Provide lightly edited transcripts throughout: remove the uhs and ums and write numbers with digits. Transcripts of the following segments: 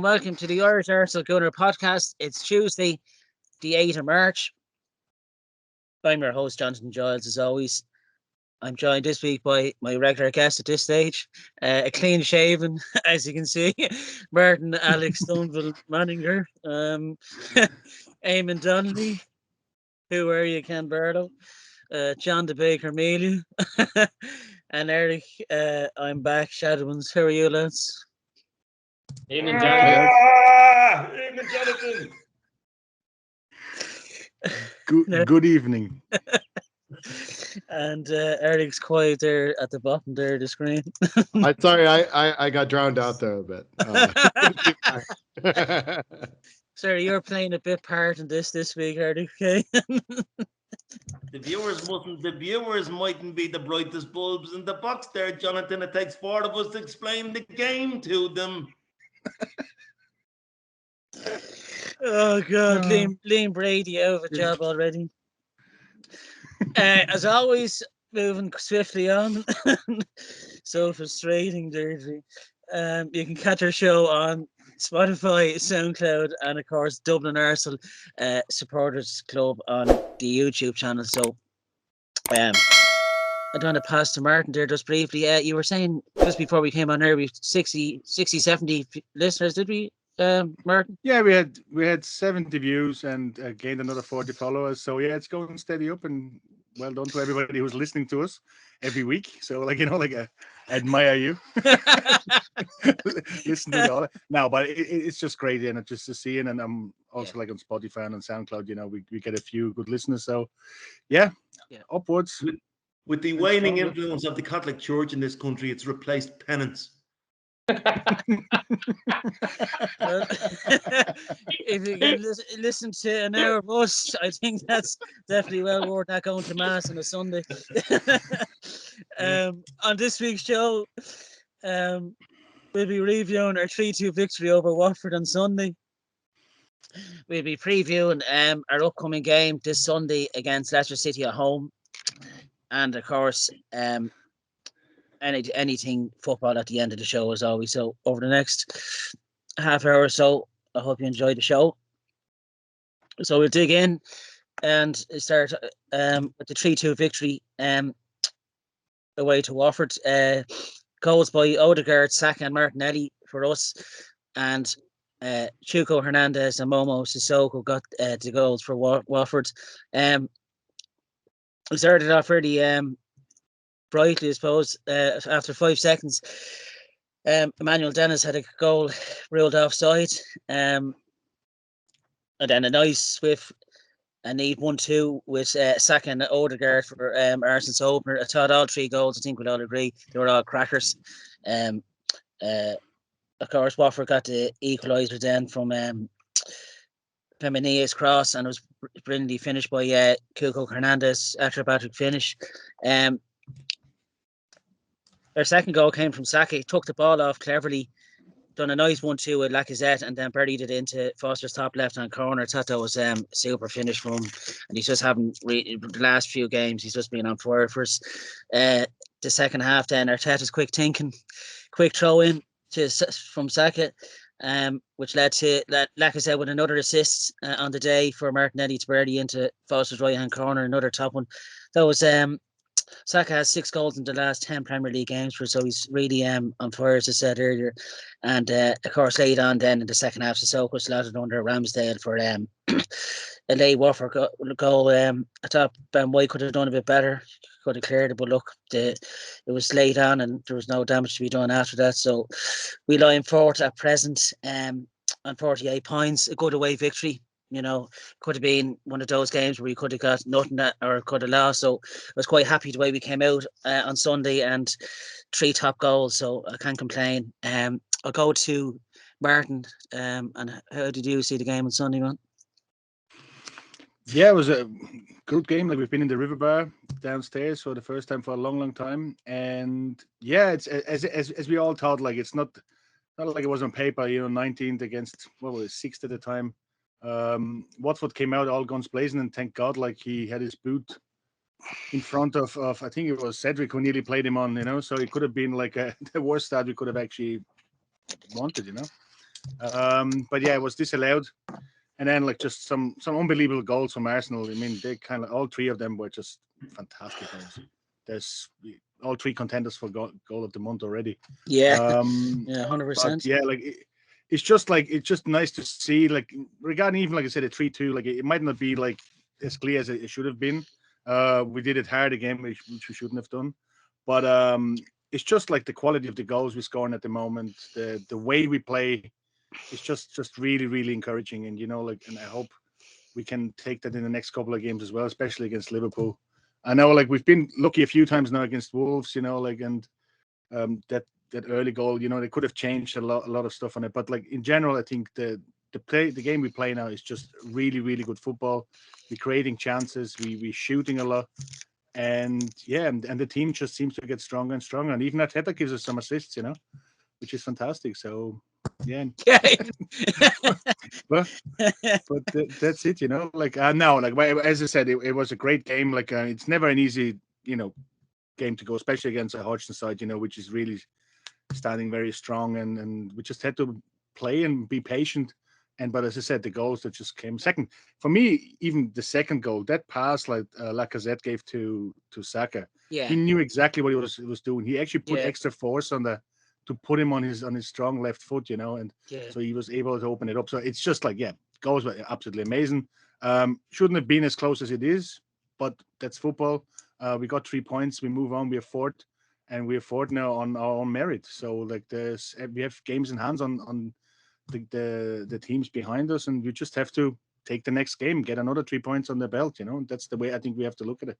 and welcome to the Irish Arsenal GOONER podcast. It's Tuesday, the 8th of March. I'm your host, Jonathan Giles, as always. I'm joined this week by my regular guest at this stage, a clean shaven, as you can see, Martin Alex Stoneville Mullingar, Eamonn Donnelly, who are you, Ken Barlow, John the Baker Mealy, and Eric, I'm back, Shadowlands. How are you, lads? Eamonn Jonathan. Eamonn Jonathan. Good evening. And Eric's quiet there at the bottom there of the screen. I'm sorry, I got drowned out there a bit. Sorry, you're playing a bit part in this week, Eric. Okay. The viewers mightn't be the brightest bulbs in the box there, Jonathan. It takes four of us to explain the game to them. Oh God, Liam Brady out of a job already. As always, moving swiftly on. So frustrating, Deirdre. You can catch our show on Spotify, SoundCloud, and of course Dublin Arsenal Supporters Club on the YouTube channel. So I don't want to pass to Martin there just briefly. You were saying just before we came on here, we've 60, 70 listeners, did we, Martin? Yeah, we had 70 views and gained another 40 followers. So yeah, it's going steady up, and well done to everybody who's listening to us every week. So I admire you. Listen to all. No, but it's just great, and just to see it. And I'm also on Spotify and on SoundCloud. We get a few good listeners. So yeah. Upwards. With the waning influence of the Catholic Church in this country, it's replaced penance. Well, if you can listen to an hour of us, I think that's definitely well worth that going to mass on a Sunday. On this week's show, we'll be reviewing our 3-2 victory over Watford on Sunday. We'll be previewing our upcoming game this Sunday against Leicester City at home, and of course anything football at the end of the show as always. So over the next half hour or so, I hope you enjoy the show. So we'll dig in and start with the 3-2 victory away to Watford. Goals by Odegaard, Saka and Martinelli for us, and Chuko Hernandez and Momo Sissoko got the goals for Watford. We started off really brightly, I suppose. After 5 seconds, Emmanuel Dennis had a goal ruled offside, and then a nice swift and neat 1-2 with Saka and Odegaard for Arsenal's opener. I thought all 3 goals, I think we'll all agree, they were all crackers. Of course, Watford got the equaliser then from Feminia's cross, and it was brilliantly finished by Chuko Hernandez, acrobatic finish. Their second goal came from Saka. He took the ball off cleverly, done a nice 1-2 with Lacazette, and then buried it into Foster's top left-hand corner. I thought that was a super finish from him, and he's just having the last few games, he's just been on fire for us. The second half then, Arteta's quick thinking, quick throw in from Saka, which led to Lacazette with another assist on the day for Martinelli to bury into Foster's right-hand corner, another top one. That was Saka has 6 goals in the last 10 Premier League games for, so he's really on fire, as I said earlier. And of course, later on then in the second half, Sissoko slotted under Ramsdale for a late Watford goal. I thought Ben White could have done a bit better, could have cleared it, but look, it was late on and there was no damage to be done after that. So we lie in fourth at present on 48 points, a good away victory. Could have been one of those games where we could have got nothing or could have lost. So I was quite happy the way we came out on Sunday, and 3 top goals. So I can't complain. I'll go to Martin. And how did you see the game on Sunday, man? Yeah, it was a good game. We've been in the riverbar downstairs for the first time for a long, long time, and yeah, it's as we all thought. It's not like it was on paper. 19th against what was it, 6th at the time. Watford came out all guns blazing, and thank God, he had his boot in front of I think it was Cedric who nearly played him on, so it could have been the worst start we could have actually wanted, But yeah, it was disallowed. And then like just some unbelievable goals from Arsenal. I mean, they kind of all three of them were just fantastic goals. There's all three contenders for goal of the month already. Yeah, Yeah, 100%. Yeah, like it's just nice to see. Like regarding even like I said, a 3-2. Like it might not be like as clear as it should have been. We did it hard again, which we shouldn't have done. But it's just like the quality of the goals we're scoring at the moment, the way we play. It's just really, really encouraging. And, and I hope we can take that in the next couple of games as well, especially against Liverpool. I know, like, we've been lucky a few times now against Wolves, and that early goal, they could have changed a lot of stuff on it. But, like, in general, I think the game we play now is just really, really good football. We're creating chances. We're shooting a lot. And, yeah, and the team just seems to get stronger and stronger. And even Arteta gives us some assists, which is fantastic. So, yeah. but that's it, like no, like as I said, it was a great game. Like it's never an easy game to go, especially against a Hodgson side, which is really standing very strong, and we just had to play and be patient. But as I said, the goals that just came second for me, even the second goal, that pass like Lacazette gave to Saka, he knew exactly what he was doing. He actually put extra force on to put him on his strong left foot, and so he was able to open it up. So it's just like, goals were absolutely amazing. Shouldn't have been as close as it is, but that's football. We got 3 points. We move on. We're fourth, and we're fourth now on our own merit. So like we have games in hands on the teams behind us, and we just have to take the next game, get another 3 points on the belt. That's the way I think we have to look at it.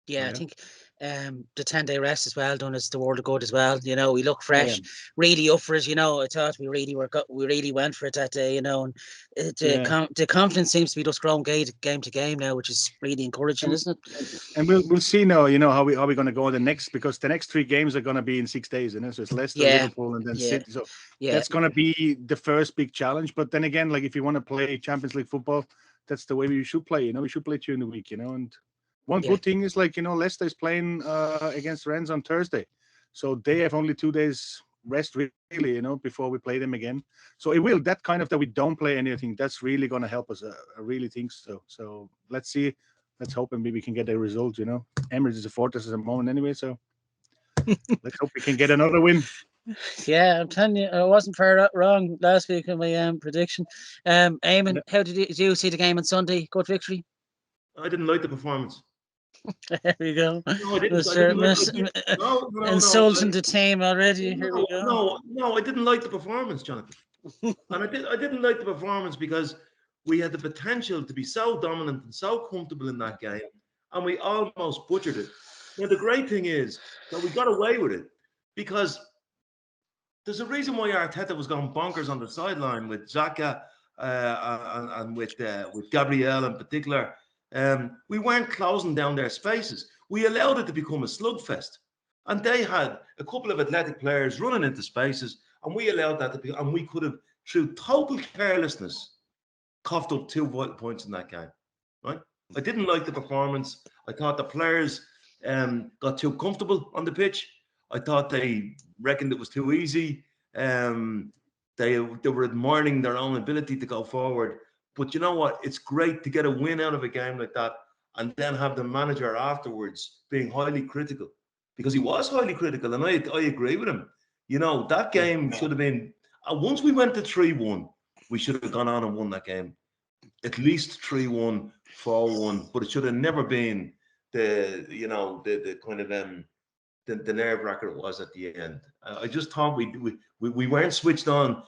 Yeah, I think the 10-day rest as well done us the world of good as well. We look fresh, really up for it. I thought we really went for it that day. And the confidence seems to be just growing game to game now, which is really encouraging, isn't it? And we'll see now. How we're going to go because the next 3 games are going to be in 6 days. So it's Leicester, Liverpool, and then City. So that's going to be the first big challenge. But then again, like if you want to play Champions League football, that's the way we should play. We should play during the week. And one good thing is like, Leicester is playing against Rennes on Thursday. So they have only 2 days rest really, before we play them again. So it will, that kind of that we don't play anything, that's really going to help us. I really think so. So let's see. Let's hope and maybe we can get a result, Emirates is a fortress at the moment anyway. So let's hope we can get another win. Yeah, I'm telling you, I wasn't far wrong last week in my prediction. Eamonn, how did you see the game on Sunday? Good victory? I didn't like the performance. There we go. No, I didn't. Insulting the team already. Here we go. No, I didn't like the performance, Jonathan. And I didn't like the performance because we had the potential to be so dominant and so comfortable in that game, and we almost butchered it. Now, the great thing is that we got away with it because there's a reason why Arteta was going bonkers on the sideline with Saka and with Gabriel in particular. We weren't closing down their spaces. We allowed it to become a slugfest. And they had a couple of athletic players running into spaces, and we allowed that to be, and we could have, through total carelessness, coughed up 2 points in that game. Right? I didn't like the performance. I thought the players got too comfortable on the pitch. I thought they reckoned it was too easy. They were admiring their own ability to go forward. But you know what? It's great to get a win out of a game like that and then have the manager afterwards being highly critical, because he was highly critical, and I agree with him. That game should have been, once we went to 3-1, we should have gone on and won that game. At least 3-1, 4-1, but it should have never been the kind of the nerve wracker it was at the end. I just thought we weren't switched on.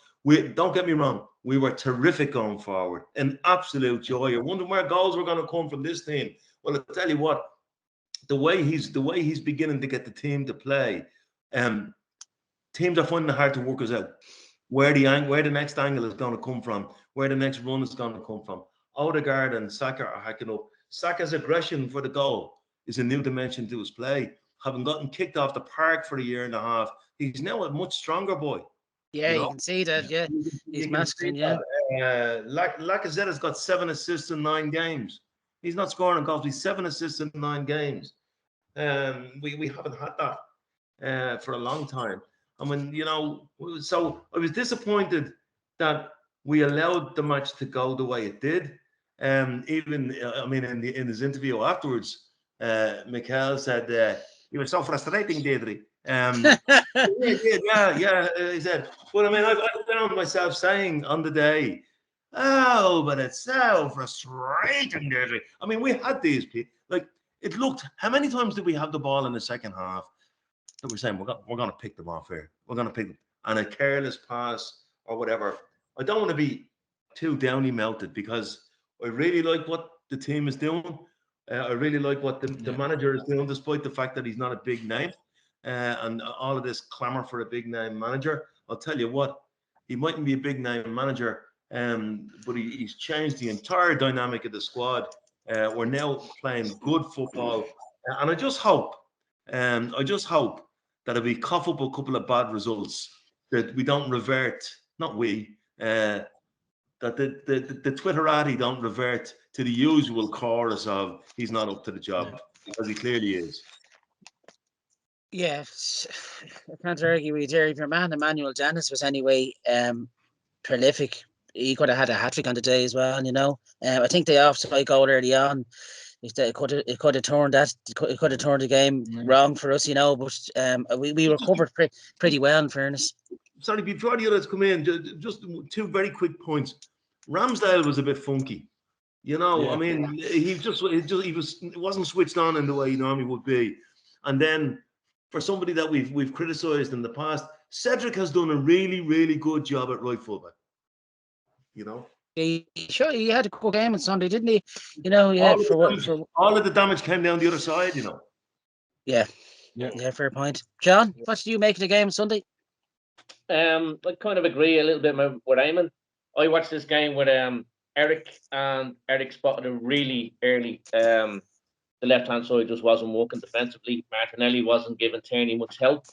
Don't get me wrong, we were terrific going forward, an absolute joy. You're wondering where goals were going to come from this team. Well, I tell you what, the way he's beginning to get the team to play, teams are finding it hard to work us out. Where the next angle is going to come from, where the next run is going to come from. Odegaard and Saka are hacking up. Saka's aggression for the goal is a new dimension to his play. Having gotten kicked off the park for a year and a half, he's now a much stronger boy. Yeah, you can see that. Yeah, he's masculine. Yeah. Lacazette has got 7 assists in 9 games. He's not scoring goals. He's 7 assists in 9 games. We haven't had that for a long time. I mean, you know, so I was disappointed that we allowed the match to go the way it did. Even, I mean, in his interview afterwards, Mikel said, "You were so frustrating, Deirdre." Yeah. He said, "Well, I mean, I found myself saying on the day, oh, but it's so frustrating, Deirdre." I mean, we had these people. Like, it looked. How many times did we have the ball in the second half that we're saying we're going to pick them off here? We're going to pick them, and a careless pass or whatever. I don't want to be too downy melted because I really like what the team is doing. I really like what the manager is doing, despite the fact that he's not a big name. And all of this clamour for a big name manager. I'll tell you what, he mightn't be a big name manager, but he's changed the entire dynamic of the squad. We're now playing good football, and I just hope that if we cough up a couple of bad results, that we don't revert. Not we. That the Twitterati don't revert to the usual chorus of he's not up to the job, because he clearly is. Yeah, I can't argue with you there. If your man Emmanuel Dennis was anyway prolific, he could have had a hat-trick on the day as well, you know. I think the offside goal early on, it could have turned the game wrong for us, you know. But we recovered pretty well, in fairness. Sorry, before the others come in, just two very quick points. Ramsdale was a bit funky, you know. I mean, he wasn't switched on in the way he normally would be. And then for somebody that we've criticised in the past, Cedric has done a really, really good job at right fullback. You know, He had a good game on Sunday, didn't he? You know, all of the damage came down the other side. You know. Yeah, fair point. John, what did you make of the game on Sunday? I kind of agree a little bit with Eamonn. I watched this game with Eric, and Eric spotted it really early. The left-hand side just wasn't working defensively. Martinelli wasn't giving Tierney much help.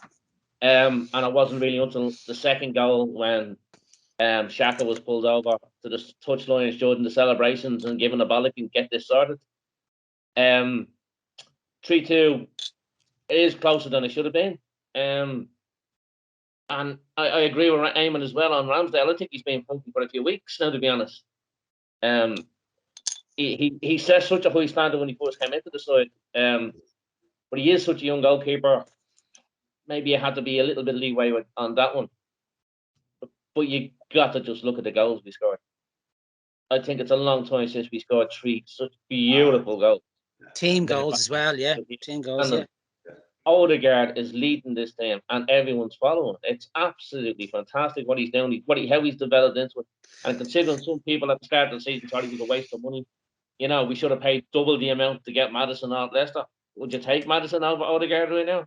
And it wasn't really until the second goal when Saka was pulled over to the touchline, showing the celebrations and giving a bollock and get this sorted. 3-2 is closer than it should have been. And I agree with Eamonn as well on Ramsdale. I think he's been funky for a few weeks now, to be honest. He set such a high standard when he first came into the side. But he is such a young goalkeeper. Maybe it had to be a little bit of leeway on that one. But you got to just look at the goals we scored. I think it's a long time since we scored 3 such beautiful goals. Team goals as well, yeah. Team goals, yeah. Odegaard is leading this team, and everyone's following. It's absolutely fantastic what he's doing, how he's developed into it. And considering some people at the start of the season thought he was a waste of money, you know, we should have paid double the amount to get Maddison out of Leicester. Would you take Maddison over Odegaard right now?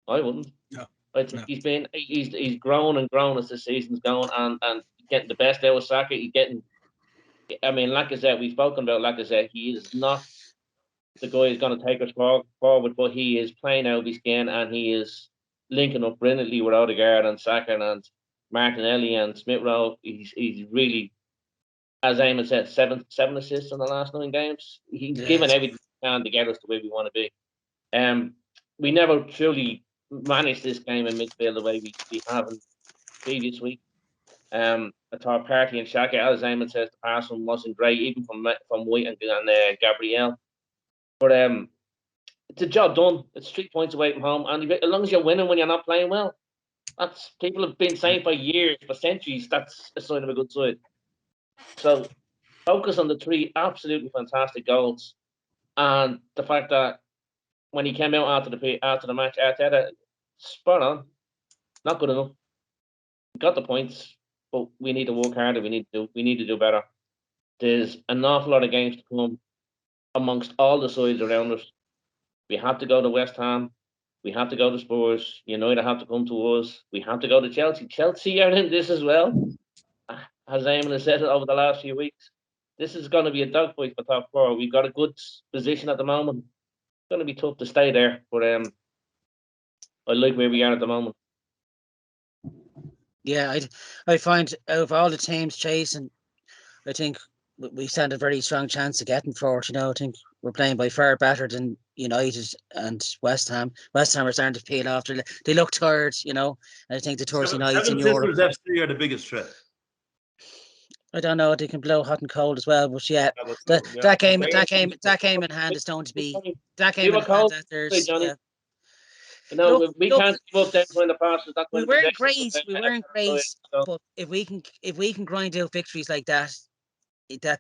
I wouldn't. No. I think he's grown and grown as the season's going, and getting the best out of Saka. I mean, Lacazette, we've spoken about Lacazette. He is not the guy who's going to take us forward, but he is playing out of his skin, and he is linking up brilliantly with Odegaard and Saka and Martinelli and Smith Rowe. He's really, as Eamonn said, seven assists in the last 9 games. He's given everything he can to get us to where we want to be. We never truly managed this game in midfield the way we have in previous week. I thought Partey and Saka, as Eamonn says, the passing wasn't great, even from White and Gabriel. But it's a job done. It's 3 points away from home, and as long as you're winning when you're not playing well, that's people have been saying for years, for centuries. That's a sign of a good side. So focus on the 3 absolutely fantastic goals, and the fact that when he came out after the match, Arteta, spot on, not good enough. We got the points, but we need to work harder. We need to do better. There's an awful lot of games to come amongst all the sides around us. We have to go to West Ham. We have to go to Spurs. United have to come to us. We have to go to Chelsea. Chelsea are in this as well. As Eamonn has said it over the last few weeks, this is going to be a dogfight for top 4. We've got a good position at the moment. It's going to be tough to stay there, but I like where we are at the moment. Yeah, I find out of all the teams chasing, I think we stand a very strong chance of getting fourth. You know, I think we're playing by far better than United and West Ham. West Ham are starting to peel off. They look tired, you know. And I think the Thursday nights in Europe. Sisters FC are the biggest threat. I don't know. They can blow hot and cold as well, but yeah, that game in hand is going to be that game in hand. There's no, we can't give up that when the passes. We weren't great. But if we can grind out victories like that,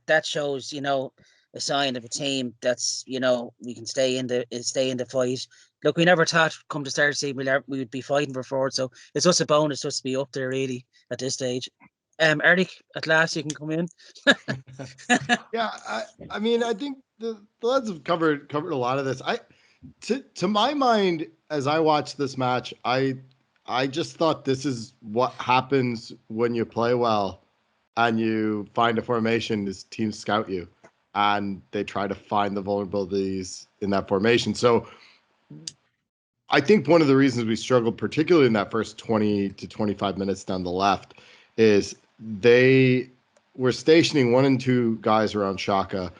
that shows, a sign of a team that's, we can stay in the fight. Look, we never thought come to start of the season we would be fighting for forward, so it's just a bonus just to be up there really at this stage. Eric, at last you can come in. Yeah, I mean, I think the lads have covered a lot of this. To my mind, as I watched this match, I just thought this is what happens when you play well and you find a formation. Is teams scout you and they try to find the vulnerabilities in that formation. So I think one of the reasons we struggled, particularly in that first 20 to 25 minutes down the left, is they were stationing 1 and 2 guys around Saka,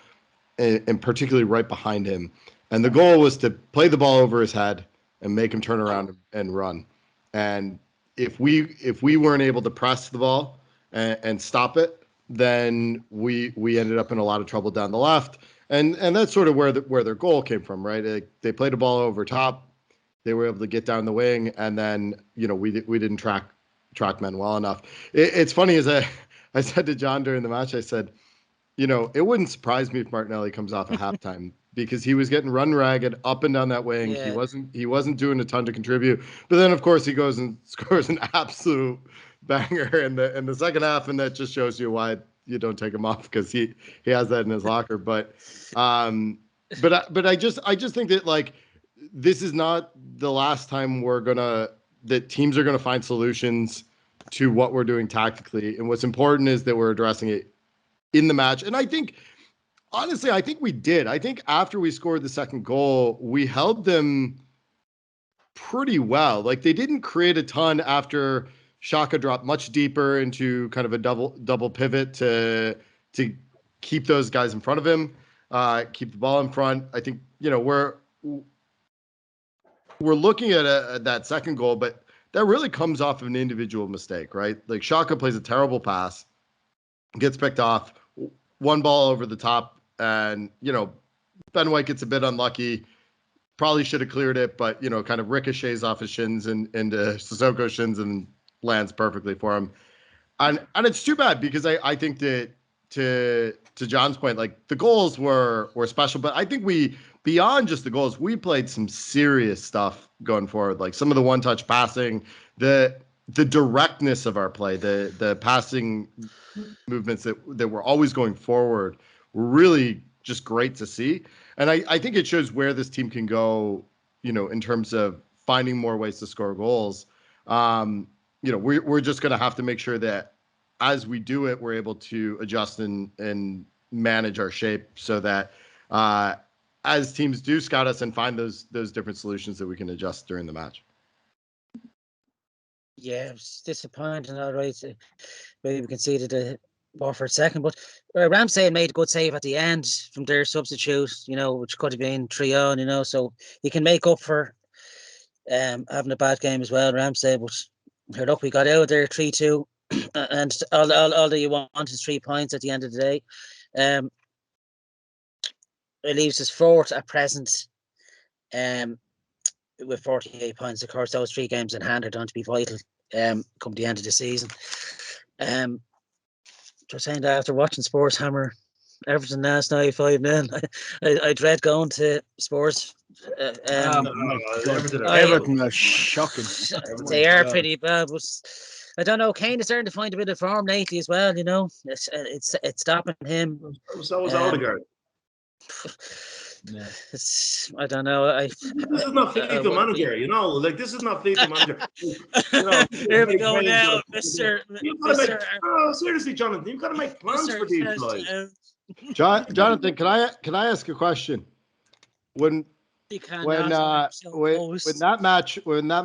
and particularly right behind him. And the goal was to play the ball over his head and make him turn around and run. And if we weren't able to press the ball and stop it, then we ended up in a lot of trouble down the left. And that's sort of where their goal came from, right? They played the ball over top. They were able to get down the wing, and then we didn't track men well enough. It's funny, as I said to John during the match, I said, it wouldn't surprise me if Martinelli comes off at halftime because he was getting run ragged up and down that wing. Yeah. He wasn't doing a ton to contribute. But then of course he goes and scores an absolute banger in the second half, and that just shows you why you don't take him off, because he has that in his locker. But I just think that, like, this is not the last time that teams are gonna find solutions to what we're doing tactically. And what's important is that we're addressing it in the match. And I think, honestly, I think we did. I think after we scored the second goal, we held them pretty well. Like, they didn't create a ton after Saka dropped much deeper into kind of a double pivot to keep those guys in front of him, keep the ball in front. I think, we're looking at that second goal, but that really comes off of an individual mistake, right? Like, Saka plays a terrible pass, gets picked off, one ball over the top, and, Ben White gets a bit unlucky, probably should have cleared it, but, kind of ricochets off his shins and into Sissoko's shins and lands perfectly for him. And it's too bad, because I think that, to John's point, like, the goals were special, but I think beyond just the goals, we played some serious stuff going forward. Like, some of the one-touch passing, the directness of our play, the passing movements that were always going forward were really just great to see. And I think it shows where this team can go, in terms of finding more ways to score goals. We're just going to have to make sure that as we do it, we're able to adjust and manage our shape so that as teams do scout us and find those different solutions, that we can adjust during the match. Yeah, it's disappointing. All right, maybe we conceded a Watford second, but Ramsdale made a good save at the end from their substitute, which could have been 3-on, so he can make up for having a bad game as well, Ramsdale. But here, look, we got out of there 3-2, and all that you want is 3 points at the end of the day. It leaves us fourth at present, with 48 points. Of course, those 3 games in hand are going to be vital come the end of the season. Just saying that after watching Spurs hammer Everton last night 5-0, I dread going to Spurs. Everton are shocking. They are pretty bad, but I don't know. Kane is starting to find a bit of form lately as well. It's stopping him. So was Odegaard. Yeah. I don't know. This is not FIFA manager, Like, this is not FIFA manager. Here we go now, Mr. Seriously, Jonathan, you've got to make plans for these guys. Jonathan, can I ask a question? When that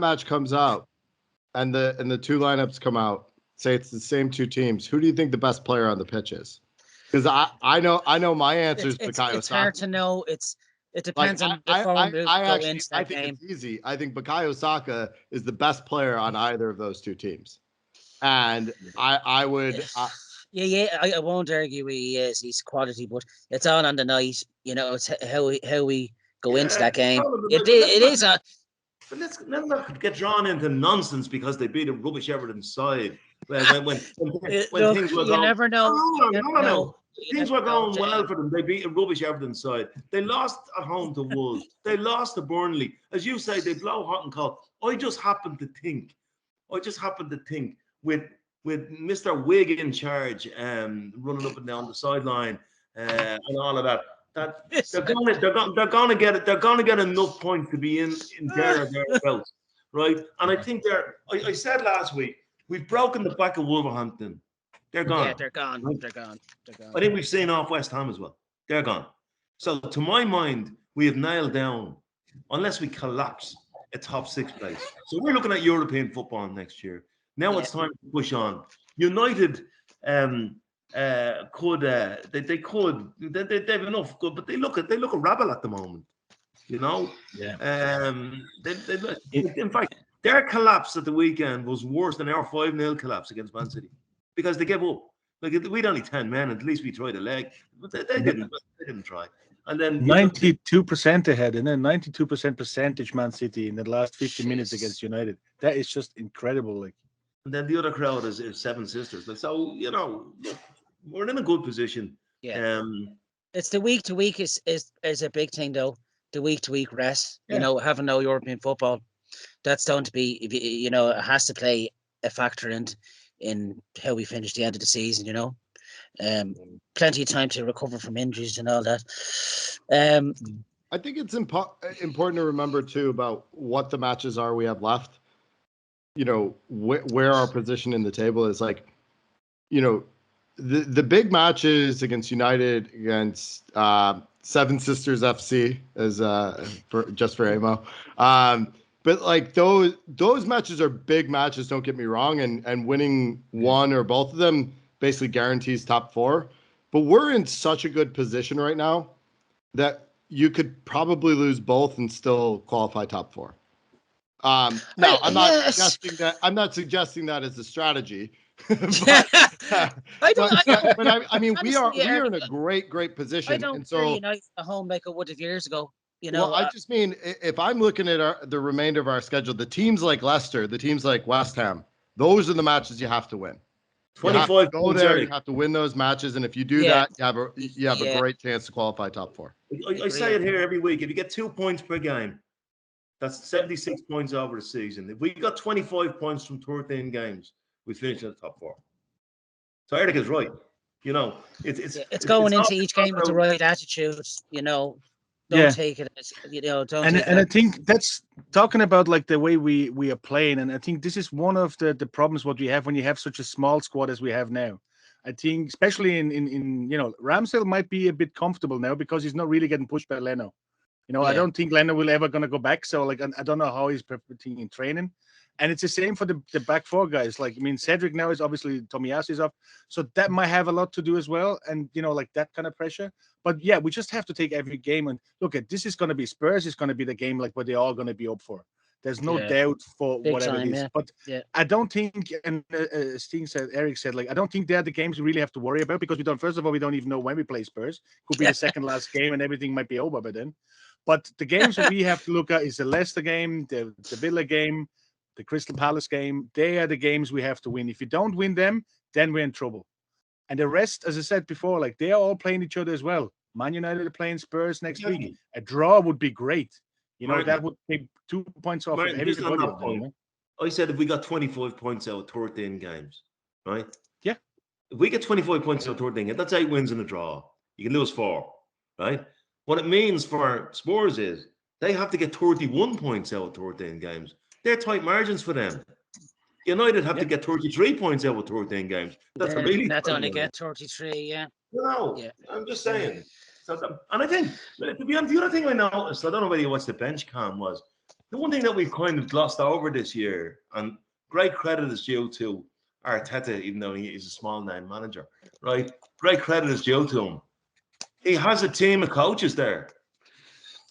match comes out and the 2 lineups come out, say it's the same 2 teams, who do you think the best player on the pitch is? Because I know my answer is Bukayo It's Saka. hard to know. It depends on the I form we go actually into I that think game. it's easy. I think Bukayo Saka is the best player on either of those two teams, and I would. Yeah, I won't argue with he is. He's quality, but it's all on the night. It's how we go into that game. It is a. But let's not get drawn into nonsense because they beat a rubbish Everton side. When Look, things were you going, never know. no. Things were going well for them. They beat a rubbish Everton side. They lost at home to Wolves. They lost to Burnley. As you say, they blow hot and cold. I just happen to think with Mr. Wig in charge, running up and down the sideline, and all of that. That they're gonna get it. They're gonna get enough points to be in there or thereabouts, right? And I think I said last week we've broken the back of Wolverhampton. They're gone. Yeah, they're gone. Right? They're gone. I think we've seen off West Ham as well. They're gone. So to my mind, we have nailed down, unless we collapse, a top 6 place. So we're looking at European football next year. Now it's time to push on. United could they have enough good, but they look a rabble at the moment. Yeah. In fact, their collapse at the weekend was worse than our 5-0 collapse against Man City because they gave up. Like, we'd only 10 men, at least we tried a leg, but they didn't. They didn't try. And then 92% ahead, and then 92% percentage Man City in the last 50 minutes against United. That is just incredible. Like, and then the other crowd is Seven Sisters. Like, so look, we're in a good position. Yeah. It's the week to week is a big thing though. The week to week rest. Having no European football, that's going to be it has to play a factor in how we finish the end of the season. Plenty of time to recover from injuries and all that. I think it's important to remember too about what the matches are we have left. Where our position in the table is. Like, the big matches against United, against Seven Sisters FC, as for Eamonn. But like those matches are big matches. Don't get me wrong, and winning one or both of them basically guarantees top 4. But we're in such a good position right now that you could probably lose both and still qualify top 4. I'm not suggesting that as a strategy. but I mean, we are in a great position. I don't fear United at home like I would have years ago. Well, I just mean, if I'm looking at the remainder of our schedule, the teams like Leicester, the teams like West Ham, those are the matches you have to win. 25 go there, you have to win those matches, and if you do that, you have a great chance to qualify top 4. I say it here every week. If you get 2 points per game, that's 76 points over the season. If we got 25 points from 13 games, we finish in the top 4. So Eric is right. It's going into each game with the right attitude. Don't take it as don't. And I think that's talking about like the way we are playing, and I think this is one of the problems what we have when you have such a small squad as we have now. I think especially in Ramsdale might be a bit comfortable now because he's not really getting pushed by Leno. I don't think Leno will ever gonna go back. So like I don't know how he's preparing in training. And it's the same for the back 4 guys. Like, I mean, Cedric now is obviously Tomiyasu is up. So that might have a lot to do as well. And, like that kind of pressure. But yeah, we just have to take every game and look at this is going to be Spurs. It's going to be the game like what they're all going to be up for. There's no doubt for big whatever time, it is. yeah. But I don't think, and Eric said, like, I don't think they're the games we really have to worry about because first of all, we don't even know when we play Spurs. Could be the second last game and everything might be over by then. But the games that we have to look at is the Leicester game, the Villa game, the Crystal Palace game. They are the games we have to win. If you don't win them, then we're in trouble. And the rest, as I said before, like they are all playing each other as well. Man United are playing Spurs next week. A draw would be great. Martin, that would take 2 points off Martin, of everybody. I said if we got 25 points out of 13 games, right? Yeah. If we get 25 points out of 13 games, that's 8 wins and a draw. You can lose 4, right? What it means for Spurs is they have to get 31 points out of 13 games. They're tight margins for them. United have to get 33 points out of 13 games. That's really not only get 33, yeah. I'm just saying. So, and I think, to be honest, the other thing I noticed, I don't know whether you watched the bench cam, was the one thing that we've kind of glossed over this year, and great credit is due to Arteta, even though he is a small name manager, right? great credit is due to him. He has a team of coaches there.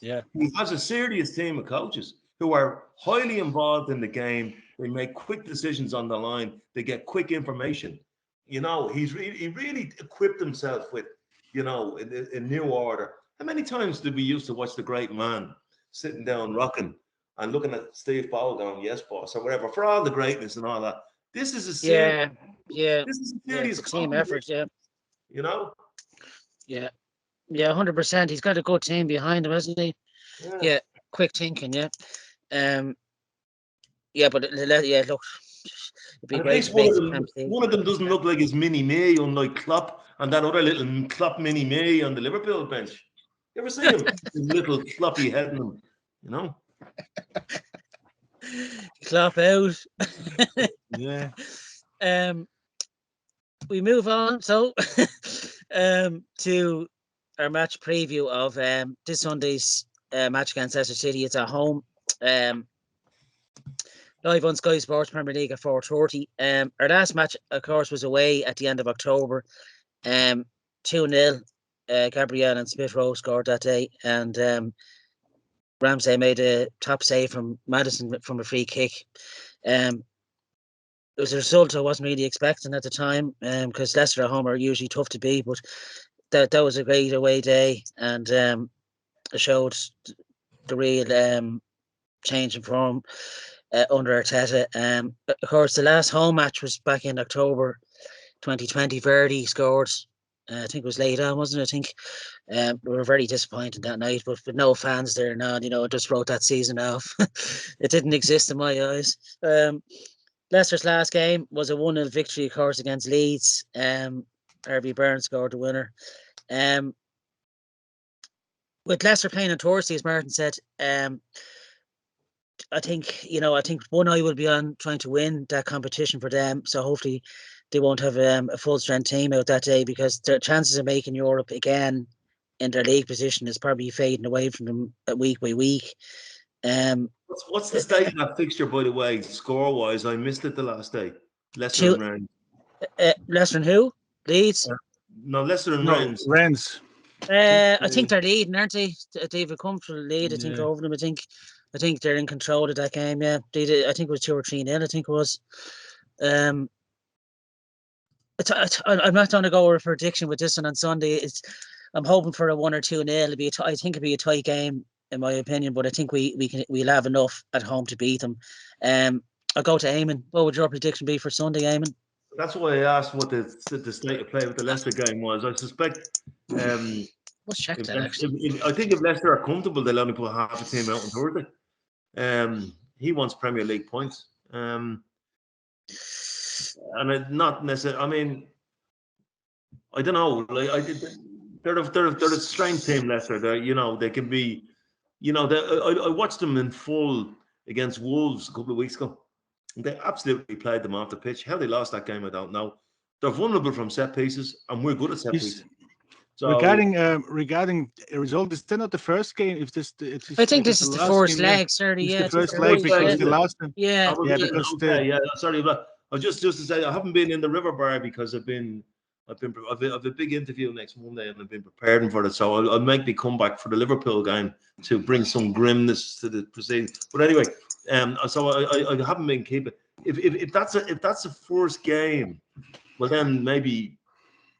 Yeah. He has a serious team of coaches who are highly involved in the game. They make quick decisions on the line. They get quick information. He really equipped himself with, a new order. How many times did we used to watch the great man sitting down rocking and looking at Steve Bowl going, yes, boss, or whatever, for all the greatness and all that. This is a serious, this is a serious it's a team effort, Yeah. Yeah, 100%. He's got a good team behind him, hasn't he? Yeah, quick thinking, yeah. But look, it'd be great to make the Champions League. One of them doesn't look like his mini me, unlike Klopp and that other little Klopp mini me on the Liverpool bench. You ever see him? His little floppy head in him, Klopp out. Yeah. We move on to our match preview of this Sunday's match against Leicester City. It's at home. Live on Sky Sports Premier League at 4:30. Our last match, of course, was away at the end of October. 2-0. Gabriel and Smith Rowe scored that day, and Ramsey made a top save from Maddison from a free kick. It was a result I wasn't really expecting at the time, because Leicester at home are usually tough to beat, but that was a great away day, and it showed the real change in form under Arteta. Of course, the last home match was back in October 2020. Verdi scored. I think it was late on, wasn't it? I think we were very disappointed that night, but with no fans there now, it just wrote that season off. It didn't exist in my eyes. Leicester's last game was a 1-0 victory, of course, against Leeds. Harvey Barnes scored the winner. With Leicester playing on Thursday, as Martin said, I think one eye will be on trying to win that competition for them. So hopefully they won't have a full strength team out that day, because their chances of making Europe again in their league position is probably fading away from them week by week. What's the state of that fixture, by the way, score-wise? I missed it the last day. Leicester and Rennes. Leicester and who? Leeds? No, Leicester and Rennes. I think they're leading, aren't they? They've a comfortable lead, I think, over them. I think they're in control of that game, yeah. I think it was 2 or 3-0, I think it was. I'm not going to go with a prediction with this one on Sunday. I'm hoping for a 1 or 2-0. I think it'll be a tight game, in my opinion, but I think we'll have enough at home to beat them. I'll go to Eamonn. What would your prediction be for Sunday, Eamonn? That's why I asked what the state of play with the Leicester game was. I suspect. Let's check that. Actually, I think if Leicester are comfortable, they'll only put half a team out on Thursday. He wants Premier League points, and not necessarily. I mean, I don't know. Like they're a strange team, Leicester. They can be. I watched them in full against Wolves a couple of weeks ago. They absolutely played them off the pitch. How they lost that game, I don't know. They're vulnerable from set pieces, and we're good at set pieces. So, regarding a result, is that not the first game? I think this is the first leg, certainly. It's the first leg because the last time. Yeah. Sorry, but I just to say I haven't been in the riverbar because I've a big interview next Monday and I've been preparing for it. So I'll make the comeback for the Liverpool game to bring some grimness to the proceedings. But anyway, so I haven't been keeping. If that's a first game, well then maybe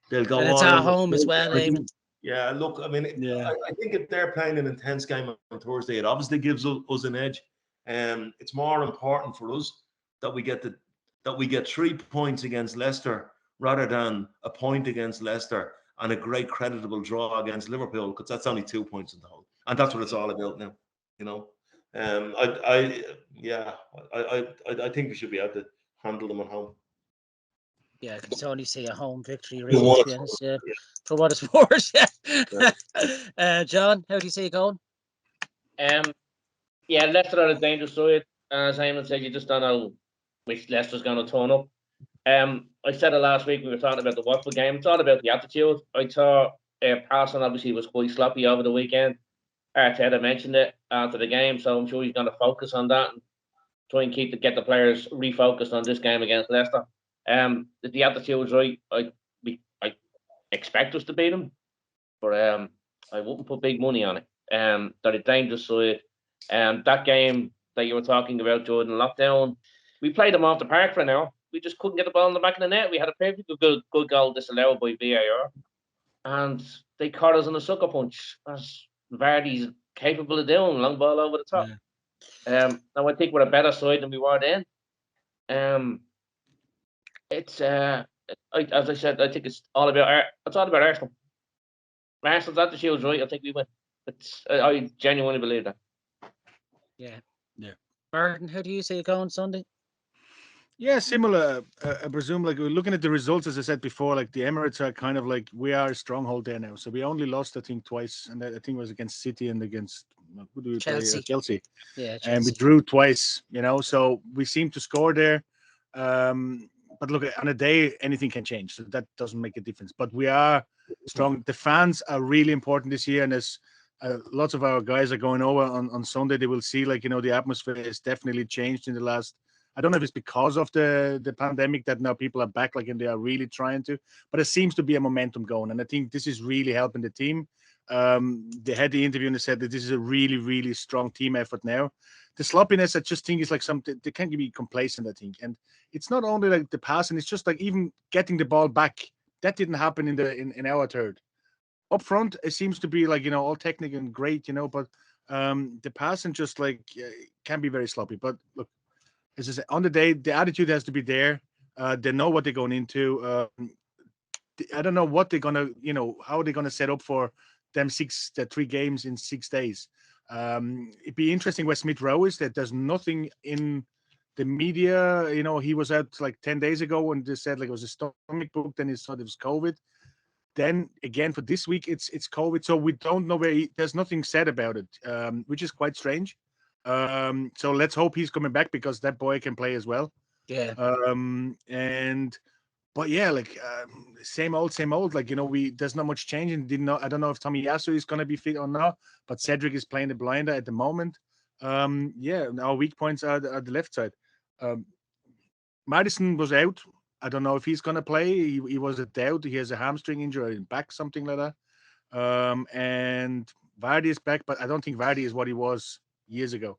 they'll go on. It's at home as well, Eamonn. Yeah, look, I mean, I think if they're playing an intense game on Thursday, it obviously gives us an edge. It's more important for us that we get 3 points against Leicester rather than a point against Leicester and a great creditable draw against Liverpool, because that's only 2 points in the whole, and that's what it's all about now. I think we should be able to handle them at home. Yeah, I can only see a home victory, really, to be honest. Yeah. For what it's worth. Yeah. John, how do you see it going? Leicester are a dangerous side. As Eamonn said, you just don't know which Leicester's going to turn up. I said it last week, we were talking about the Watford game. It's all about the attitude. I thought Parson obviously was quite sloppy over the weekend. Arteta mentioned it after the game, so I'm sure he's going to focus on that and try and get the players refocused on this game against Leicester. If the attitude's right, expect us to beat them, but I wouldn't put big money on it. They're a dangerous side. That game that you were talking about, Jordan, lockdown, we played them off the park for an hour. We just couldn't get the ball in the back of the net. We had a perfect good goal disallowed by VAR, and they caught us in a sucker punch, as Vardy's capable of doing, long ball over the top. Now I think we're a better side than we were then. It's as I said, I think it's all about Arsenal. Arsenal's at the Shields, right? I think we win. I genuinely believe that. Yeah. Yeah. Martin, how do you see it going Sunday? Yeah, similar. I presume, like, we're looking at the results, as I said before, like the Emirates are kind of like, we are a stronghold there now. So we only lost, I think, twice, and I think it was against City and against, who do we Chelsea. play? Chelsea. Yeah, And we Chelsea. drew twice, so we seem to score there. But look, on a day, anything can change. So that doesn't make a difference. But we are strong. The fans are really important this year. And as lots of our guys are going over on Sunday, they will see, like, the atmosphere has definitely changed in the last. I don't know if it's because of the pandemic that now people are back, like, and they are really trying to. But it seems to be a momentum going. And I think this is really helping the team. They had the interview and they said that this is a really, really strong team effort now. The sloppiness, I just think, is like something they can't be complacent, I think. And it's not only like the passing, it's just like even getting the ball back. That didn't happen in our third. Up front, it seems to be like, all technical and great, but the passing just like can be very sloppy. But look, as I said, on the day, the attitude has to be there. They know what they're going into. I don't know what they're gonna, how they're gonna set up for them 3 games in 6 days. It'd be interesting where Smith Rowe is. That there's nothing in the media. He was out like 10 days ago and they said like it was a stomach bug. Then he thought it was COVID. Then again for this week, it's COVID. So we don't know where there's nothing said about it, which is quite strange. So let's hope he's coming back because that boy can play as well. Yeah. But yeah, like same old. Like, there's not much change. And I don't know if Tomiyasu is going to be fit or not. But Cedric is playing the blinder at the moment. Yeah, our weak points are the left side. Madison was out. I don't know if he's going to play. He was a doubt. He has a hamstring injury in back, something like that. And Vardy is back, but I don't think Vardy is what he was years ago.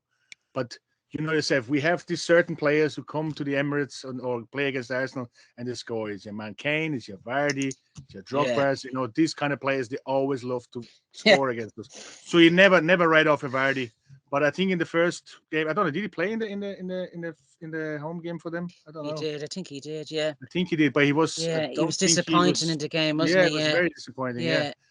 But you know yourself, we have these certain players who come to the Emirates or play against Arsenal and they score. It's your man Kane, it's your Vardy, it's your Drogba. Yeah. These kind of players, they always love to score against us. So you never write off a Vardy. But I think in the first game, I don't know, did he play in the home game for them? I don't know. He did. I think he did. Yeah. I think he did, but he was. Yeah, he was disappointing in the game, wasn't he? Yeah, it was very disappointing.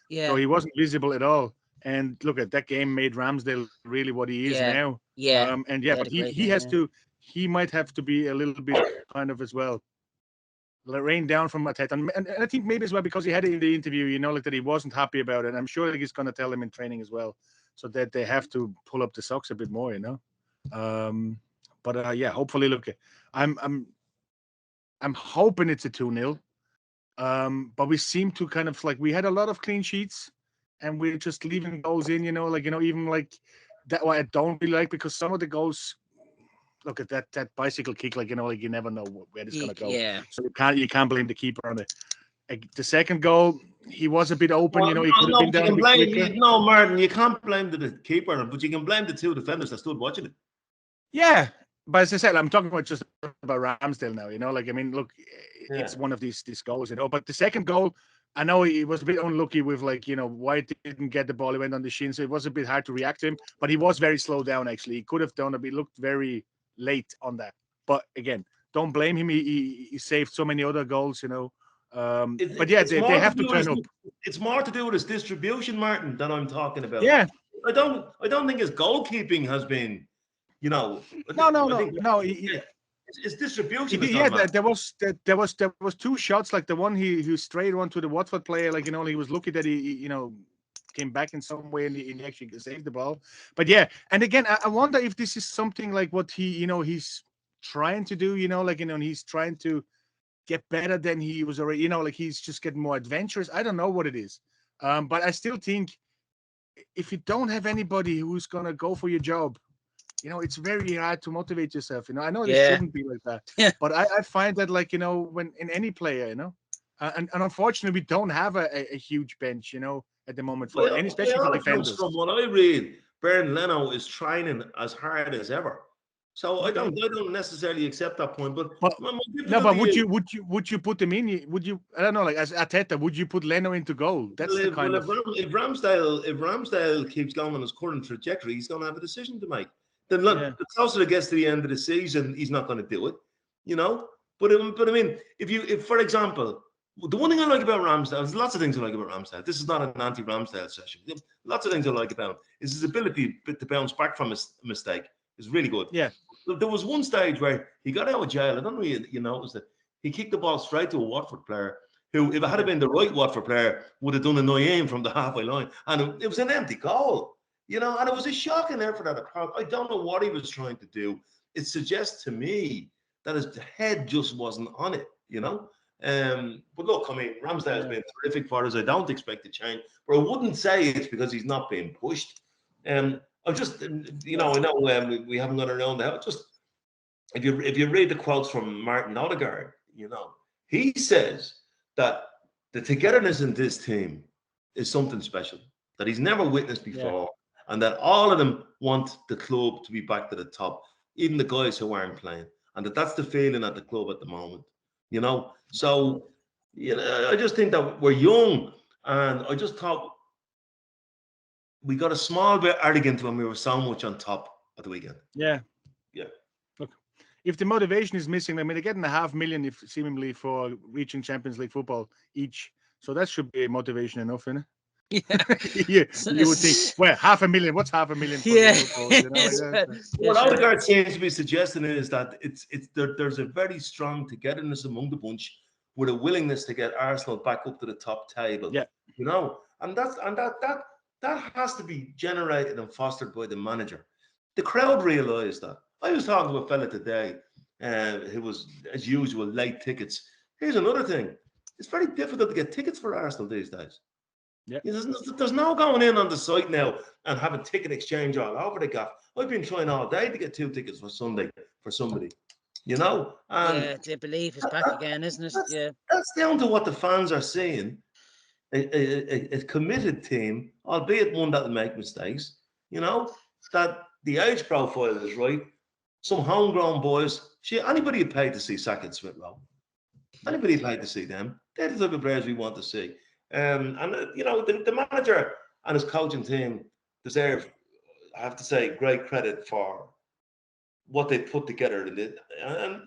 Yeah. So he wasn't visible at all. And look at that game made Ramsdale really what he is now. Yeah. But he has to. He might have to be a little bit kind of as well. Rain down from Mateta, and I think maybe as well because he had it in the interview, like that he wasn't happy about it. And I'm sure he's going to tell him in training as well, so that they have to pull up the socks a bit more, But yeah, hopefully, look, I'm hoping it's a 2-0. But we seem to kind of like we had a lot of clean sheets, and we're just leaving goals in, even like that. What I don't really like because some of the goals. Look at that bicycle kick, like you never know where it's gonna go. Yeah. So you can't blame the keeper on it. The second goal, he was a bit open. Well, he could have been down a bit quicker. No, Martin, you can't blame the keeper, but you can blame the 2 defenders that stood watching it. Yeah, but as I said, I'm talking about just about Ramsdale now. Look, it's one of these goals, But the second goal, I know he was a bit unlucky with White didn't get the ball. He went on the shin, so it was a bit hard to react to him. But he was very slow down. Actually, he could have done a bit. Looked very late on that. But again, don't blame him. He saved so many other goals, But yeah, they have to turn up. It's more to do with his distribution, Martin, than I'm talking about. Yeah, I don't think his goalkeeping has been, No. His distribution. There was 2 shots, like the one he straight one to the Watford player, he was lucky that he came back in some way and he actually saved the ball. But yeah, and again, I wonder if this is something like what he's trying to do, he's trying to get better than he was already, he's just getting more adventurous. I don't know what it is. But I still think if you don't have anybody who's going to go for your job, it's very hard to motivate yourself. I know it shouldn't be like that, but I find that when in any player, And unfortunately, we don't have a huge bench, at the moment for and especially for defenders. From what I read, Bernd Leno is training as hard as ever. So I don't necessarily accept that point. But would you put him in? Would you? I don't know. Like as Arteta, would you put Leno into goal? That's if Ramsdale keeps going on his current trajectory, he's going to have a decision to make. Then look, the closer it gets to the end of the season, he's not going to do it. But I mean, if for example, the one thing I like about Ramsdale, there's lots of things I like about Ramsdale. This is not an anti-Ramsdale session. Lots of things I like about him. Is his ability to bounce back from a mistake is really good. Yeah. There was one stage where he got out of jail. I don't know if you noticed it. He kicked the ball straight to a Watford player who, if it had been the right Watford player, would have done a 9-aim from the halfway line. And it was an empty goal, and it was a shocking effort at a crowd. I don't know what he was trying to do. It suggests to me that his head just wasn't on it, But look, I mean, Ramsdale's been terrific for us. I don't expect to change. But I wouldn't say it's because he's not being pushed. I just, I know we haven't got around that. Just if you read the quotes from Martin Odegaard, he says that the togetherness in this team is something special that he's never witnessed before, and that all of them want the club to be back to the top, even the guys who aren't playing, and that's the feeling at the club at the moment. So I just think that we're young, and I just thought we got a small bit arrogant when we were so much on top at the weekend. Yeah. Look, if the motivation is missing, I mean, they're getting $500,000 seemingly for reaching Champions League football each, so that should be motivation enough, isn't it? Yeah. You would think, well, $500,000. What's $500,000 for football? What Odegaard seems to be suggesting is that there's a very strong togetherness among the bunch with a willingness to get Arsenal back up to the top table. Yeah. And that has to be generated and fostered by the manager. The crowd realised that. I was talking to a fella today who was, as usual, late tickets. Here's another thing. It's very difficult to get tickets for Arsenal these days. Yeah. There's no going in on the site now and having ticket exchange all over the gaff. I've been trying all day to get 2 tickets for Sunday for somebody. And the belief is back again, isn't it? That's down to what the fans are seeing. A committed team, albeit one that will make mistakes, that the age profile is right. Some homegrown boys. Anybody who paid to see Saka and Smith Rowe, anybody who paid to see them, they're the type of players we want to see. The manager and his coaching team deserve, I have to say, great credit for what they put together. And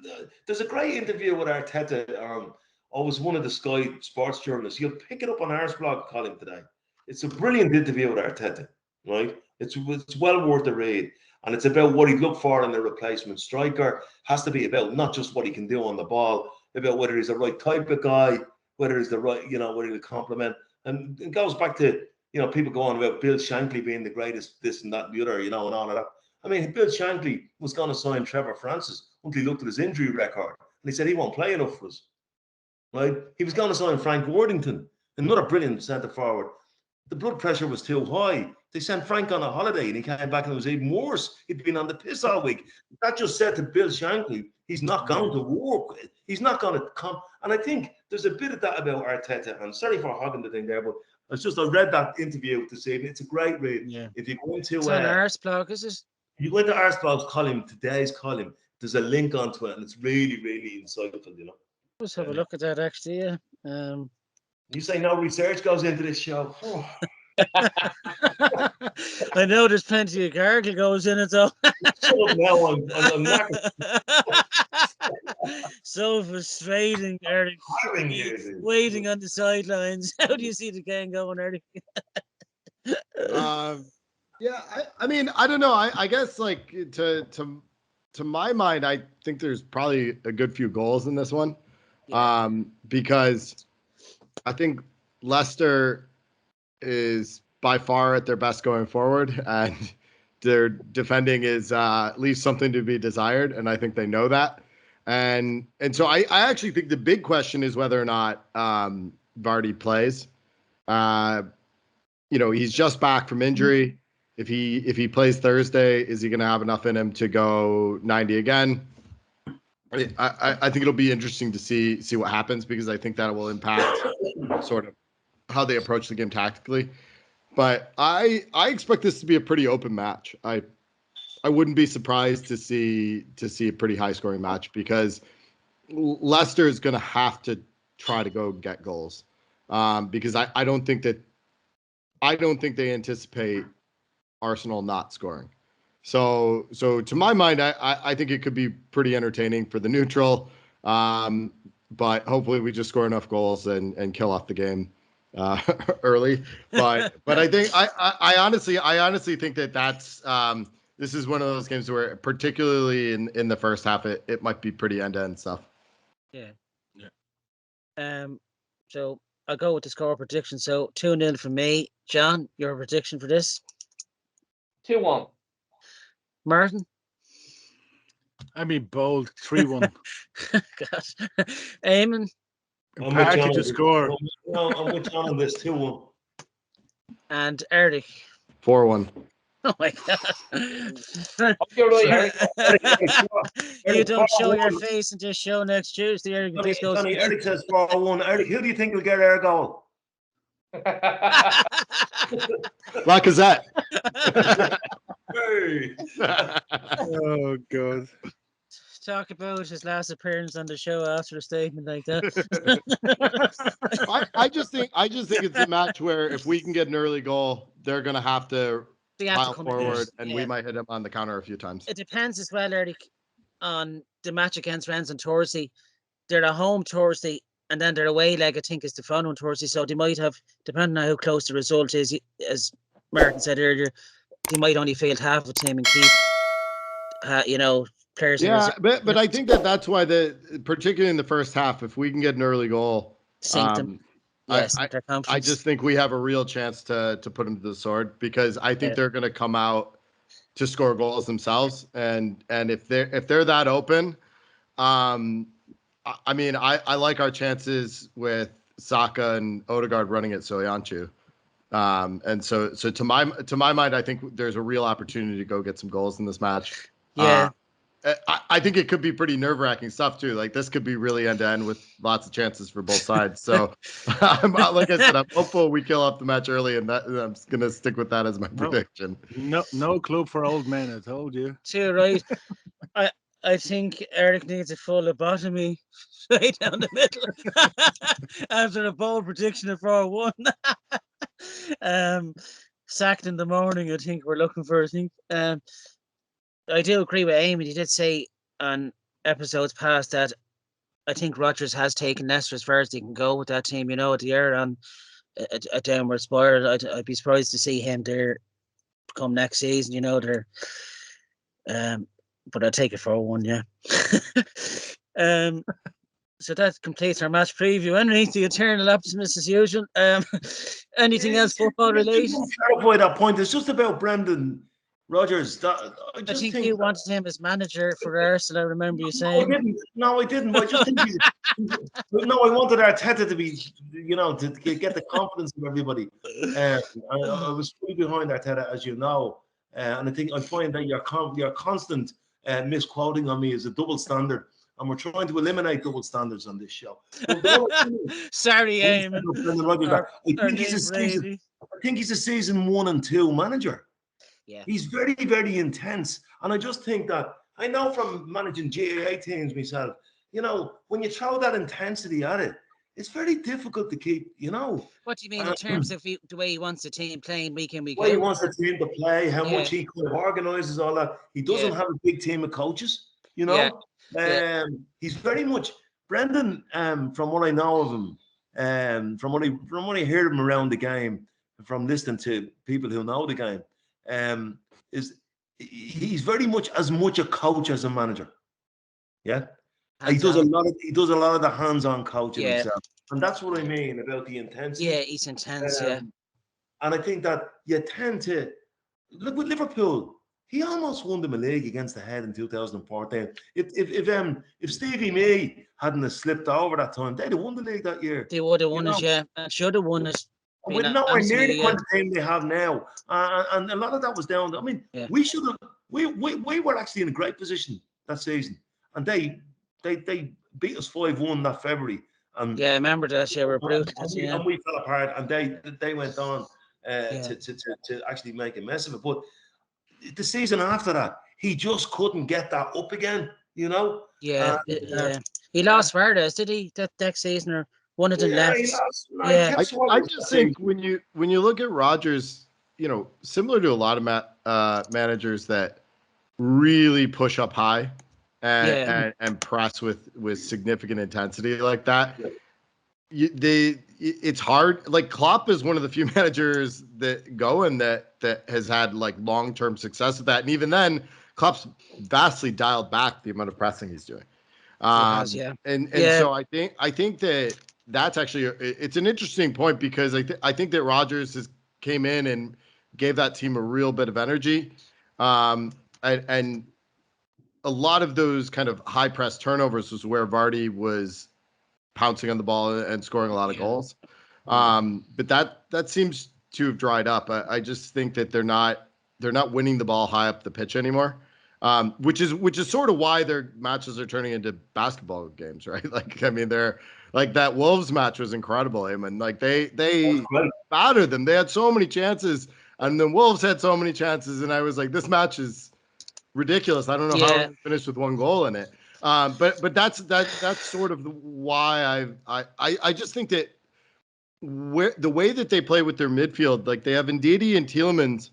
there's a great interview with Arteta. I was one of the Sky Sports journalists. You'll pick it up on our blog column today. It's a brilliant interview with Arteta, right? It's well worth the read. And it's about what he'd look for in a replacement striker. Has to be about not just what he can do on the ball, about whether he's the right type of guy, whether he's the right, whether he'll complement. And it goes back to, people go on about Bill Shankly being the greatest, this and that and the other, and all of that. I mean, Bill Shankly was going to sign Trevor Francis until he looked at his injury record. And he said he won't play enough for us. Right? He was going to sign Frank Worthington, another brilliant centre forward. The blood pressure was too high. They sent Frank on a holiday and he came back and it was even worse. He'd been on the piss all week. That just said to Bill Shankly, he's not going to work. He's not going to come. And I think there's a bit of that about Arteta. I'm sorry for hogging the thing there, but I read that interview this evening. It's a great read. Yeah. If you go into it's on Arseblog, is it? If you go into Arseblog's column, today's column, there's a link onto it and it's really, really insightful, Let's have a look at that, actually. You say no research goes into this show. Oh. I know there's plenty of gargle goes in it, though. Now I'm not. So frustrating, Eric. Waiting on the sidelines. How do you see the game going, Eric? I mean, I don't know. I guess like to my mind, I think there's probably a good few goals in this one. Yeah. Because I think Leicester is by far at their best going forward, and their defending is leaves something to be desired, and I think they know that. And so I actually think the big question is whether or not Vardy plays. He's just back from injury. If he plays Thursday, is he going to have enough in him to go 90 again? I think it'll be interesting to see what happens, because I think that will impact sort of how they approach the game tactically. But I expect this to be a pretty open match. I wouldn't be surprised to see a pretty high scoring match, because Leicester is going to have to try to go get goals, because I don't think they anticipate Arsenal not scoring. So to my mind, I think it could be pretty entertaining for the neutral. But hopefully we just score enough goals and kill off the game early. But I think I honestly think that's this is one of those games where, particularly in the first half, it might be pretty end-to-end stuff. Yeah. So I'll go with the score prediction. So 2-0 from me. John, your prediction for this? 2-1. Martin? I mean, bold 3-1. God. Eamon? Party to score. I'm with John on this 2-1. And Eric? 4-1. Oh my God. You're right, Eric. You don't show your face until show next Tuesday. Eric just goes. Eric says 4-1. Eric, who do you think will get our goal? Lacazette. Hey. Oh God. Talk about his last appearance on the show after a statement like that. I just think it's a match where if we can get an early goal, they're going to have to pile forward, and we might hit them on the counter a few times. It depends as well, Eric, on the match against Rennes on Thursday. They're at home Thursday, and then their away leg, I think, is the following Thursday. So they might have, depending on how close the result is, as Martin said earlier, they might only field half a team and keep, players. Yeah, but I think that's why particularly in the first half, if we can get an early goal, sink them. Yes, I just think we have a real chance to put them to the sword, because I think they're going to come out to score goals themselves, and if they're that open, I mean, I like our chances with Saka and Odegaard running at Soyuncu. And so to my mind, I think there's a real opportunity to go get some goals in this match. Yeah. I think it could be pretty nerve-wracking stuff too. Like, this could be really end-to-end with lots of chances for both sides. So, like I said, I'm hopeful we kill off the match early, and I'm going to stick with that as my prediction. No club for old men, I told you. Too right. I think Eric needs a full lobotomy right down the middle after a bold prediction of 4-1. Sacked in the morning, I think we're looking for. I do agree with Eamon. He did say on episodes past that I think Rodgers has taken Leicester as far as he can go with that team. They are on a downward spiral. I'd be surprised to see him there come next season. They're but I'll take it for 1, yeah. So that completes our match preview. Underneath the eternal optimist as usual. Anything else football related? Clarify that point. It's just about Brendan Rodgers. I think you wanted him as manager for Arsenal. I remember you saying. No, I didn't. I just think I wanted Arteta to be, to get the confidence of everybody. I was fully behind Arteta, as you know, and I find that your constant misquoting on me is a double standard, and we're trying to eliminate double standards on this show. Sorry, Eamon. I think he's a season 1 and 2 manager. Yeah, he's very, very intense, and I just think that I know from managing GAA teams myself. When you throw that intensity at it, it's very difficult to keep. What do you mean in terms of the way he wants the team playing week in, week out? The way he wants the team to play, how much he kind of organizes all that. He doesn't have a big team of coaches. He's very much Brendan. From what I know of him, from what I hear him around the game, from listening to people who know the game. He's very much as much a coach as a manager. Yeah, he does a lot of the hands-on coaching himself, and that's what I mean about the intensity. Yeah, he's intense. And I think that you tend to look with Liverpool. He almost won them a league against the head in 2014. If Stevie May hadn't slipped over that time, they'd have won the league that year. They would have won it, and should have won it. We're nowhere near the kind of team they have now, and a lot of that was down. We should have. We were actually in a great position that season, and they they beat us 5-1 that February. And Yeah, I remember that. Yeah, we're brutal. and we fell apart, and they went on to actually make a mess of it. But the season after that, he just couldn't get that up again. Yeah. He lost Vardas, did he? That next season, or one of them left. I just think when you look at Rodgers, similar to a lot of managers that really push up high and press with significant intensity like that. It's hard. Like Klopp is one of the few managers that has had like long-term success with that, and even then, Klopp's vastly dialed back the amount of pressing he's doing. And so I think that's actually it's an interesting point, because I think that Rodgers came in and gave that team a real bit of energy, and a lot of those kind of high press turnovers was where Vardy was pouncing on the ball and scoring a lot of goals. But that seems to have dried up. I just think that they're not winning the ball high up the pitch anymore. Which is sort of why their matches are turning into basketball games, right? Like, I mean, they're like that Wolves match was incredible, Eamonn. Like they battered them. They had so many chances, and the Wolves had so many chances, and I was like, this match is ridiculous. I don't know how we finished with one goal in it. But that's sort of why I just think that the way that they play with their midfield, like they have Ndidi and Tielemans,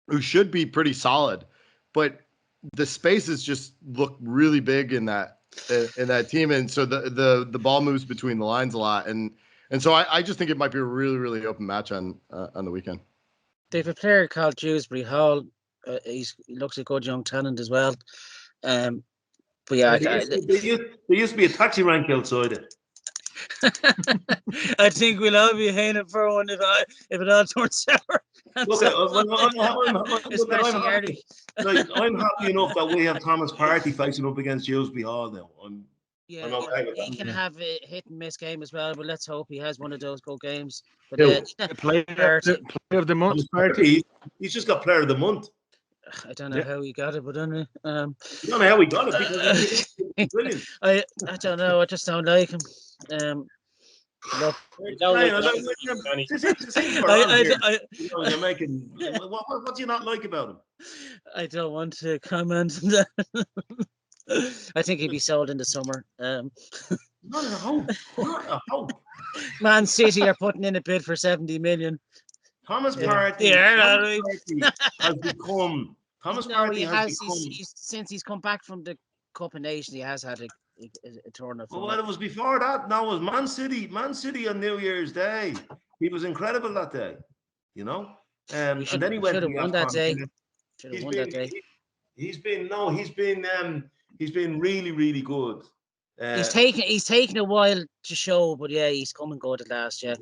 who should be pretty solid, but the spaces just look really big in that team, and so the ball moves between the lines a lot, and so I just think it might be a really, really open match on the weekend. They have a player called Dewsbury Hall. He looks a good young talent as well. But yeah, there used to be a taxi rank outside it. I think we'll all be hanging for one if it all turns sour. Look, I'm happy enough that we have Thomas Partey facing up against Dewsbury Hall now. I'm okay with he can have a hit and miss game as well, but let's hope he has one of those good games. But the player of the month, Partey. He's just got player of the month. I don't know how he got it, but I don't know. I don't know how he got it, because he's brilliant. I don't know. I just don't like him. Look, you're making. What do you not like about him? I don't want to comment on that. I think he'd be sold in the summer. Not a hope. Man City are putting in a bid for 70 million. Thomas Partey has become. Since he's come back from the Cup of Nations, he has had a turn of. Well, it was before that. Now it was Man City. Man City on New Year's Day. He was incredible that day. And then he went. Should have won that day. He's been really, really good. He's taken a while to show, but yeah, he's coming good at last. Yeah.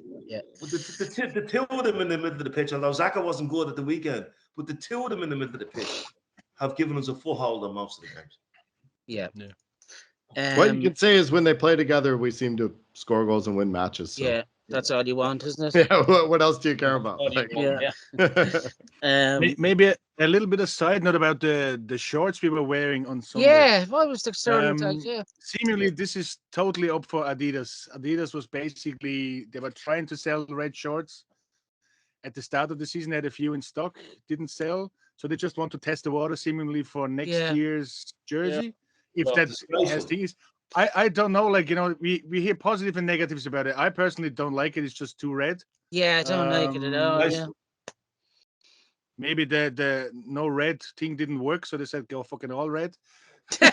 But the two of them in the middle of the pitch, although Saka wasn't good at the weekend, but the two of them in the middle of the pitch have given us a foothold on most of the games. Yeah. What you can say is when they play together, we seem to score goals and win matches. So. Yeah, that's all you want, isn't it? Yeah. What else do you care about? Maybe a little bit of side note about the shorts we were wearing on Sunday. Yeah, what was the story? Seemingly, this is totally up for Adidas. Adidas was basically, they were trying to sell red shorts. At the start of the season, they had a few in stock, didn't sell. So they just want to test the water seemingly for next year's jersey. If that has these. I don't know, we hear positive and negatives about it. I personally don't like it. It's just too red. Yeah, I don't like it at all. Yeah. Maybe the no red thing didn't work, so they said go fucking all red. The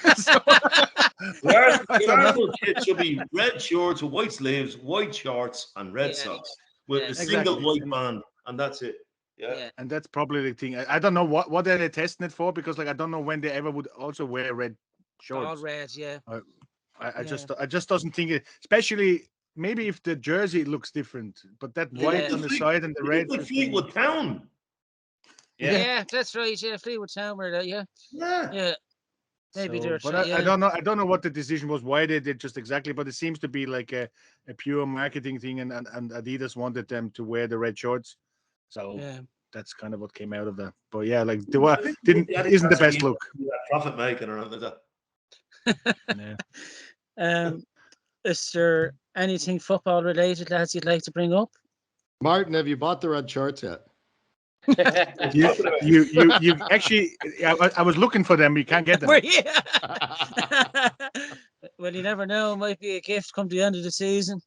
kit should be red shorts with white sleeves, white shorts, and red socks with a single white band, and that's it. Yeah. And that's probably the thing. I don't know what are they testing it for, because I don't know when they ever would also wear red shorts. All red, yeah. I just doesn't think it, especially maybe if the jersey looks different, but that white on the side and the red. Like Fleetwood Town. Yeah, that's right. Yeah, Fleetwood Town were that. Yeah. Maybe they're. But I don't know. I don't know what the decision was. Why they did just exactly. But it seems to be like a pure marketing thing, and Adidas wanted them to wear the red shorts. So that's kind of what came out of that. But yeah, isn't the best look. Profit making or anything like that. Yeah. Is there anything football related, lads, you'd like to bring up? Martin, have you bought the red shorts yet? You actually, I was looking for them. You can't get them. Were you? Well, you never know. Might be a gift come the end of the season.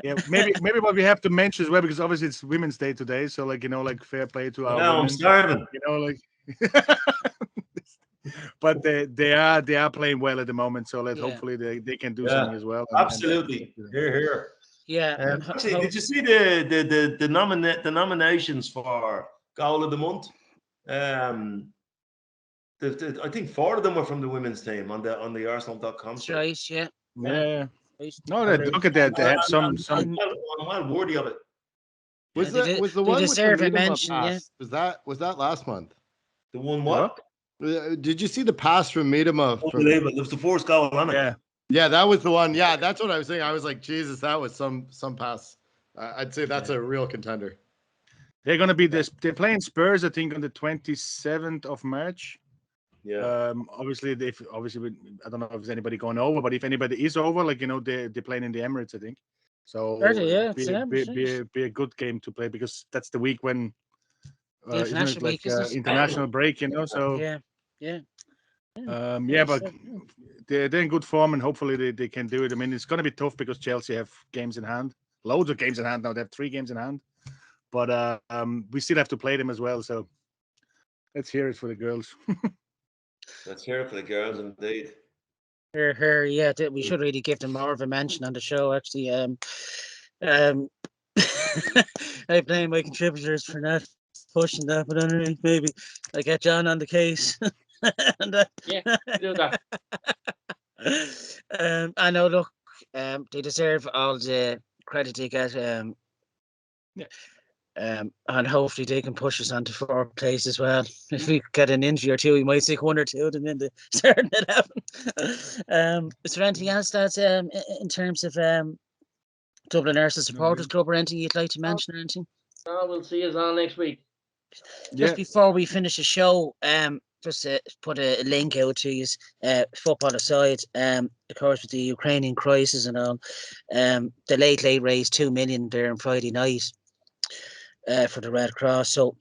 Yeah, maybe what we have to mention as well, because obviously it's Women's Day today, so like fair play to our No, I'm women. starving. But they are playing well at the moment, so hopefully they can do something as well. Absolutely. Here. Yeah. Actually, did you see the nominations for goal of the month? I think 4 of them were from the women's team on the Arsenal.com. That's right. Yeah. Yeah. Right. No, look at that. They had some. I'm well worthy of it. Was Yeah, the one with the deserve a Miedema mention, pass? Was that last month? The one what? Did you see the pass from Miedema? Unbelievable. It was the first goal, wasn't it? Yeah, that was the one. Yeah, that's what I was saying. I was like, Jesus, that was some pass. I'd say that's a real contender. They're going to be this. They're playing Spurs, I think, on the 27th of March. Yeah. Obviously, I don't know if there's anybody going over, but if anybody is over, they're playing in the Emirates, I think. So be a good game to play, because that's the week when international week, international break, So yeah. But they're in good form, and hopefully they can do it. I mean, it's going to be tough because Chelsea have games in hand, loads of games in hand now. They have 3 games in hand, but we still have to play them as well. So let's hear it for the girls. Let's hear it for the girls, indeed. Yeah, we should really give them more of a mention on the show. Actually, I blame my contributors for not pushing that, but anyway, maybe I get John on the case. Yeah, do that. I know. Look, they deserve all the credit they get. And hopefully they can push us onto 4th place as well. If we get an injury or 2, we might take 1 or 2 of them in the starting 11. Is there anything else that's in terms of Dublin Arsenal Supporters Club, or anything you'd like to mention, or anything? No, we'll see you on next week. Just before we finish the show, just to put a link out to you, football aside, of course, with the Ukrainian crisis and all, the late raised 2 million there on Friday night for the Red Cross. So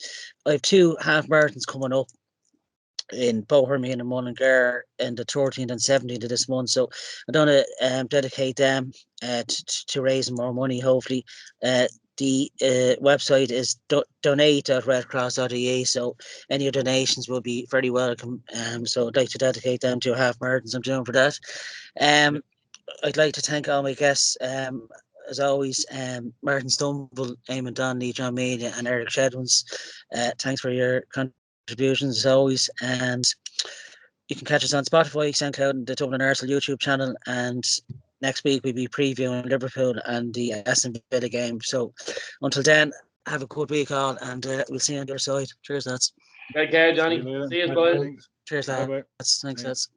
I have 2 half marathons coming up in Bohermeen and Mullingar in the 13th and 17th of this month. So I'm going to dedicate them to raising more money, hopefully. The website is donate.redcross.ie, so any donations will be very welcome. So I'd like to dedicate them to half marathons I'm doing for that. I'd like to thank all my guests, as always, Martin Stumble, Eamonn Donnelly, John Media, and Eric Shedwins. Thanks for your contributions as always, and you can catch us on Spotify, SoundCloud, and the Dublin Arsenal YouTube channel. And next week we'll be previewing Liverpool and the Aston Villa game. So until then, have a good week all, and we'll see you on your side. Cheers, lads. Take care, Johnny. See you, boys. Cheers, lads. Thanks, lads.